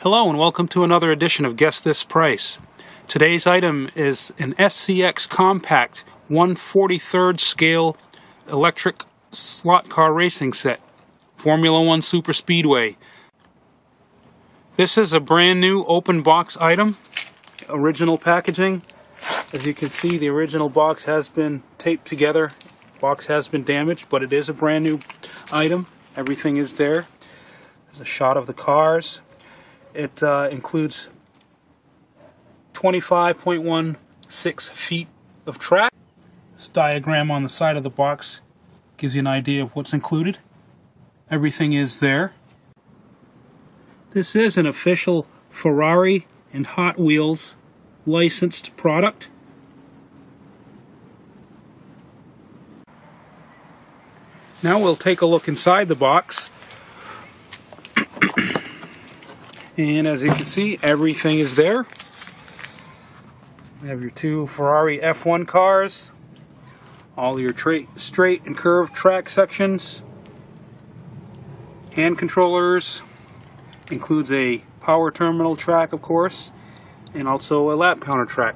Hello and welcome to another edition of Guess This Price. Today's item is an SCX Compact 1/43rd scale electric slot car racing set, Formula 1 Superspeedway. This is a brand new open box item, original packaging. As you can see, the original box has been taped together. Box has been damaged, but it is a brand new item. Everything is there. There's a shot of the cars. It includes 25.16 feet of track. This diagram on the side of the box gives you an idea of what's included. Everything is there. This is an official Ferrari and Hot Wheels licensed product. Now we'll take a look inside the box. And as you can see, everything is there. You have your two Ferrari F1 cars, all your straight and curved track sections, hand controllers, includes a power terminal track of course, and also a lap counter track.